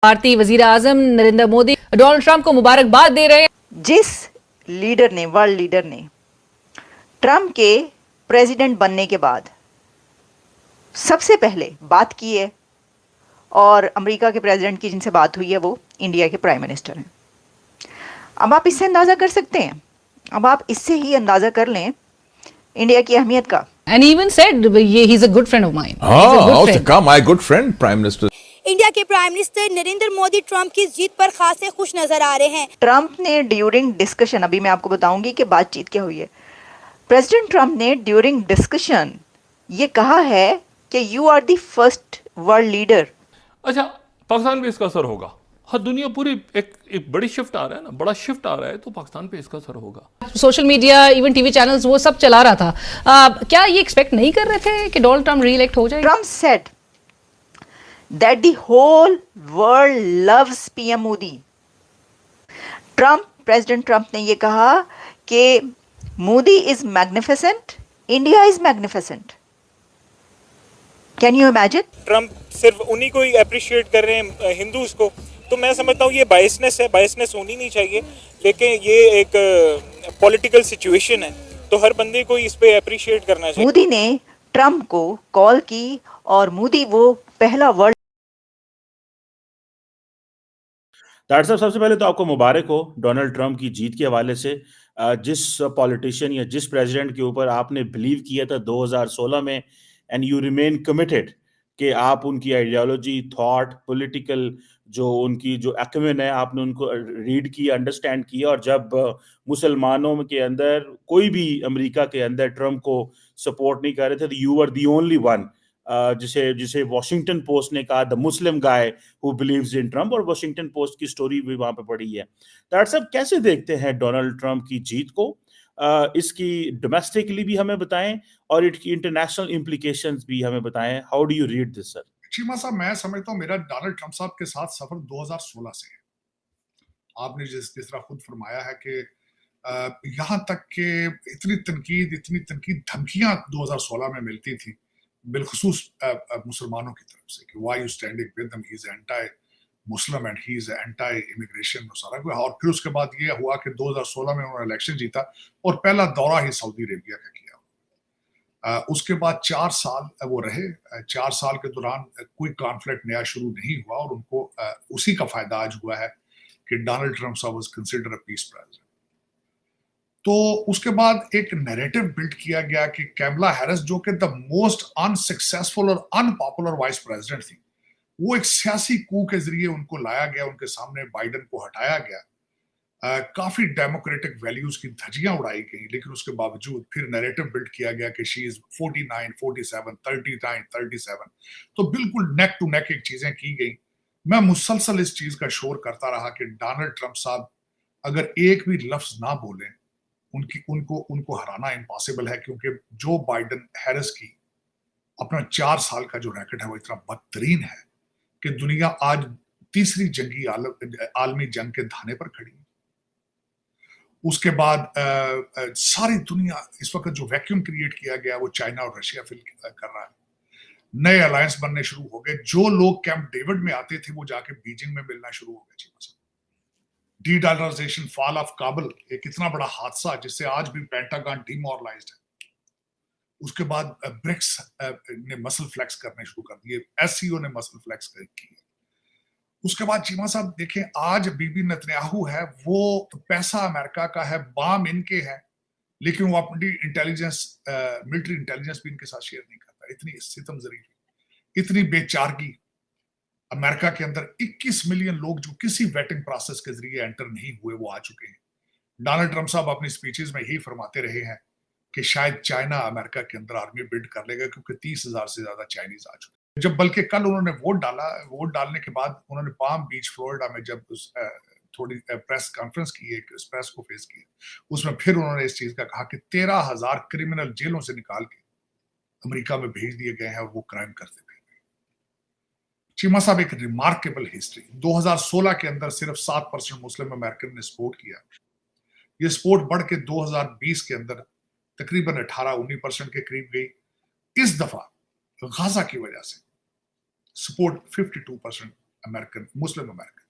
भारतीय वजीर आजम Narendra Modi Donald Trump को मुबारकबाद दे रहे हैं। जिस लीडर ने, वर्ल्ड लीडर ने ट्रंप के प्रेसिडेंट बनने के बाद सबसे पहले बात की है, और अमेरिका के प्रेसिडेंट की जिनसे बात हुई है वो इंडिया के प्राइम मिनिस्टर हैं। अब आप इससे अंदाजा कर सकते हैं, अब आप इससे ही अंदाजा कर लें इंडिया की अहमियत का। And he even said he is a good friend of mine. My good friend, Prime Minister. India के prime minister Narendra Modi Trump की जीत पर खासे खुश नजर आ रहे हैं। ट्रंप ने ड्यूरिंग डिस्कशन, अभी मैं आपको बताऊंगी कि बातचीत क्या हुई है, प्रेसिडेंट ट्रंप ने ड्यूरिंग डिस्कशन ये कहा है कि you are the first world leader. अच्छा, पाकिस्तान पे इसका असर होगा। हाँ, दुनिया पूरी एक बड़ी शिफ्ट आ रहा है ना, बड़ा शिफ्ट आ रहा है, तो पाकिस्तान पे इसका असर होगा। Social media, even TV channels, वो सब चला रहा था। क्या ये एक्सपेक्ट नहीं कर रहे थे कि डोनाल्ड ट्रंप री-इलेक्ट हो जाए? Trump said that the whole world loves PM Modi. President Trump ने ये कहा कि Modi is magnificent, India is magnificent. Can you imagine? Trump सिर्फ उन्हीं को ही अप्रिशिएट कर रहे हैं, हिंदूज को। तो मैं समझता हूँ ये बायसनेस है, बायसनेस होनी नहीं चाहिए, लेकिन ये एक पॉलिटिकल सिचुएशन है, तो हर बंदे को इस पे अप्रिशिएट करना चाहिए। मोदी ने ट्रंप को कॉल की और मोदी वो पहला वर्ल्ड। डॉक्टर साहब, सबसे पहले तो आपको मुबारक हो डोनाल्ड ट्रंप की जीत के हवाले से। जिस पॉलिटिशियन या जिस प्रेसिडेंट के ऊपर आपने बिलीव किया था 2016 में, एंड यू रिमेन कमिटेड कि आप उनकी आइडियोलॉजी, थॉट, पॉलिटिकल जो उनकी जो एक्विन है, आपने उनको रीड किया, अंडरस्टैंड किया, और जब मुसलमानों के अंदर कोई भी अमेरिका के अंदर ट्रंप को सपोर्ट नहीं कर रहे थे, तो you are the only one जिसे वॉशिंगटन पोस्ट ने कहा the Muslim guy who believes in Trump, और वॉशिंगटन पोस्ट की स्टोरी भी वहां पे पड़ी है। डॉक्टर साहब, कैसे देखते हैं डोनाल्ड ट्रंप की जीत को? इसकी डोमेस्टिकली भी हमें बताएं और इसकी इंटरनेशनल इम्प्लीकेशंस भी हमें बताएं। How do you read this sir? Cheema साहब, मैं समझता हूँ मेरा डोनाल्ड ट्रंप साहब के साथ सफर 2016 से है। आपने जिस तरह खुद फरमाया है कि यहाँ तक के इतनी तनकीद धमकियां 2016 में मिलती थी, बिलखुसूस मुसलमानों की तरफ से, कि why you standing with them, he is anti Muslim and he is anti immigration, सारा कुछ। और फिर उसके बाद ये हुआ कि 2016 में उन्होंने इलेक्शन जीता और पहला दौरा ही सऊदी अरेबिया का किया। उसके बाद 4 साल वो रहे। 4 साल के दौरान कोई कॉन्फ्लिक्ट नया शुरू नहीं हुआ, और उनको उसी का फायदा आज हुआ है कि डोनाल्ड ट्रंप साहब was considered a peace president. तो उसके बाद एक नैरेटिव बिल्ड किया गया कि कैमला हैरिस, जो कि द मोस्ट अनसक्सेसफुल और अनपॉपुलर वाइस प्रेसिडेंट थी, वो एक सियासी कू के जरिए उनको लाया गया, उनके सामने बाइडेन को हटाया गया। काफी डेमोक्रेटिक वैल्यूज की धज्जियां उड़ाई गई, लेकिन उसके बावजूद फिर नैरेटिव बिल्ड किया गया कि शी इज 49, 47, 39, 37। तो बिल्कुल नेक टू नेक एक चीजें की गई। मैं मुसलसल इस चीज का शोर करता रहा कि डोनाल्ड ट्रंप साहब अगर एक भी लफ्ज ना बोलें, उनको हराना इम्पॉसिबल है, क्योंकि जो बाइडेन हैरिस की अपना 4 साल का जो रैकेट है वो इतना बदतरीन है कि दुनिया आज तीसरी आलमी जंग के धाने पर खड़ी है। उसके बाद सारी दुनिया इस वक्त जो वैक्यूम क्रिएट किया गया वो चाइना और रशिया फिल कर रहा है। नए अलायंस बनने शुरू हो गए। जो लोग कैंप डेविड में आते थे वो जाके बीजिंग में मिलना शुरू हो गए। डी-डॉलराइजेशन, फॉल ऑफ काबुल, एक इतना बड़ा हादसा जिससे आज भी पेंटागन डिमोरलाइज्ड है। उसके बाद ब्रिक्स ने मसल फ्लेक्स करने शुरू कर दिए, एससीओ ने मसल फ्लेक्स की। उसके बाद चीमा साहब देखें, आज बीबी नेतन्याहू है, वो पैसा अमेरिका का है, बाम इनके है, लेकिन वो अपनी इंटेलिजेंस, मिलिट्री इंटेलिजेंस भी इनके साथ शेयर नहीं करता। इतनी सितमजरी, इतनी बेचारगी। अमेरिका के अंदर 21 मिलियन लोग जो किसी वेटिंग प्रोसेस के जरिए एंटर नहीं हुए वो आ चुके हैं। डोनाल्ड ट्रंप साहब अपनी स्पीचेस में यही फरमाते रहे हैं कि शायद चाइना अमेरिका के अंदर आर्मी बिल्ड कर लेगा, क्योंकि 30,000 से ज्यादा चाइनीज आ चुके हैं। जब बल्कि कल उन्होंने वोट डालने के बाद उन्होंने पाम बीच फ्लोरिडा में जब थोड़ी प्रेस कॉन्फ्रेंस की, एक प्रेस को फेस किया, उसमें फिर उन्होंने इस चीज का कहा कि 13,000 क्रिमिनल जेलों से निकाल के अमेरिका में भेज दिए गए हैं और वो क्राइम करते थे। चीमा साहब, एक रिमार्केबल हिस्ट्री। 2016 के अंदर सिर्फ 7% मुस्लिम अमेरिकन ने सपोर्ट किया। ये सपोर्ट बढ़ के 2020 के अंदर तकरीबन 18-19% के करीब गई। इस दफा गाजा की वजह से support 52% American, Muslim American,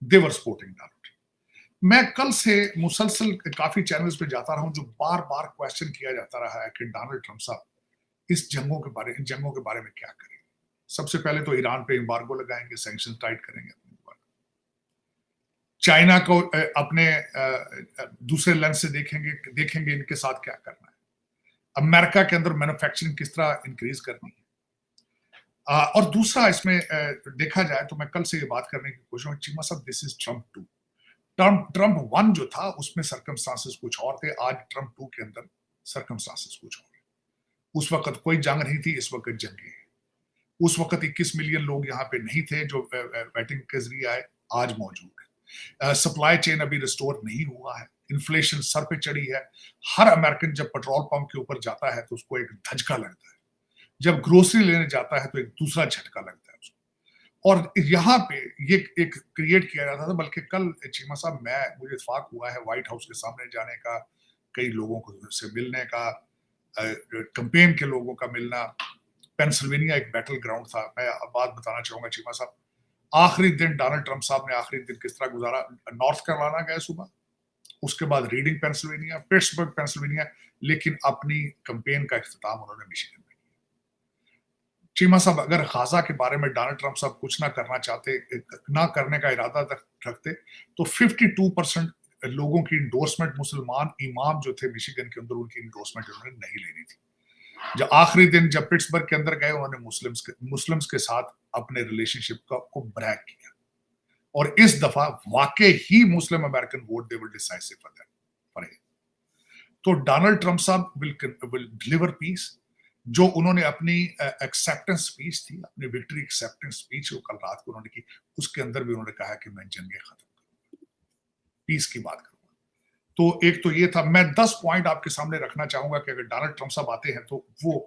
they were supporting Donald. मैं कल से मुसलसल काफी चैनल्स पे जाता रहा हूं, जो बार बार क्वेश्चन किया जाता रहा है कि डोनाल्ड ट्रंप साहब इन जंगों के बारे में क्या करेंगे। सबसे पहले तो ईरान पे एम्बार्गो लगाएंगे, सैंक्शन टाइट करेंगे, चाइना को अपने दूसरे लेंस से देखेंगे इनके साथ क्या करना है, अमेरिका के अंदर मैन्युफैक्चरिंग किस तरह इंक्रीज करनी है। और दूसरा इसमें देखा जाए तो मैं कल से ये बात करने की कोशिश हूँ, चीमा साहब, दिस इज ट्रंप 2। ट्रंप 1 जो था उसमें सर्कमस्टांसेस कुछ और थे, आज ट्रंप 2 के अंदर सर्कमस्टांसेस कुछ और है। उस वक्त कोई जंग नहीं थी, इस वक्त जंगे हैं। उस वक्त 21 मिलियन लोग यहाँ पे नहीं थे जो वेटिंग के जरिए आए, आज मौजूद है। सप्लाई चेन अभी रिस्टोर नहीं हुआ है, इन्फ्लेशन सर पे चढ़ी है। हर अमेरिकन जब पेट्रोल पंप के ऊपर जाता है तो उसको एक धचका लगता है, जब ग्रोसरी लेने जाता है तो एक दूसरा झटका लगता है उसको। और यहाँ पे ये एक क्रिएट किया जाता था, बल्कि कल चीमा साहब मुझे इत्तेफाक हुआ है व्हाइट हाउस के सामने जाने का, कई लोगों को से मिलने का, कैंपेन के लोगों का मिलना। पेंसिल्वेनिया एक बैटल ग्राउंड था। मैं बात बताना चाहूंगा चीमा साहब, आखिरी दिन डोनाल्ड ट्रंप साहब ने आखिरी दिन किस तरह गुजारा। नॉर्थ कैरोलिना गए सुबह, उसके बाद रीडिंग पेंसिल्वेनिया, पिट्सबर्ग पेंसिल्वेनिया, लेकिन अपनी कैंपेन का इख्तिताम उन्होंने मिशिगन में किया। चीमा साहब, अगर गाजा के बारे में डोनाल्ड ट्रंप साहब कुछ ना करना चाहते, ना करने का इरादा रखते, तो 52% लोगों की इंडोर्समेंट, मुसलमान इमाम जो थे मिशिगन के अंदर, उनकी इंडोर्समेंट उन्होंने नहीं लेनी थी। जब आखिरी दिन जब पिट्सबर्ग के अंदर गए, उन्होंने मुस्लिम्स के साथ अपने रिलेशनशिप को ब्रैग किया। और इस दफा वाकई ही Muslim American vote the will decisive for him. तो डोनाल्ड ट्रंप साहब विल डिलीवर पीस। जो उन्होंने अपनी एक्सेप्टेंस स्पीच थी, अपनी विक्ट्री एक्सेप्टेंस स्पीच वो कल रात को उन्होंने की, उसके अंदर भी उन्होंने कहा कि मैं जंगे खत्म करूंगा, पीस की बात करूंगा। तो एक तो ये था। मैं 10 पॉइंट आपके सामने रखना चाहूंगा कि अगर डोनाल्ड ट्रंप साहब आते हैं तो वो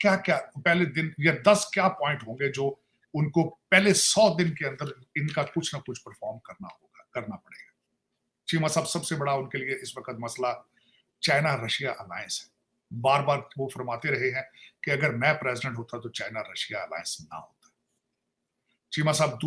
क्या क्या पहले दिन या 10 क्या पॉइंट होंगे जो उनको पहले 100 दिन के अंदर इनका कुछ ना कुछ परफॉर्म करना पड़ेगा। चीमा साहब, सबसे बड़ा उनके लिए इस वक्त मसला चाइना रशिया अलायंस है। बार बार वो फरमाते रहे हैं कि अगर मैं प्रेसिडेंट होता तो चाइना रशिया अलायंस ना होता। चीमा साहब,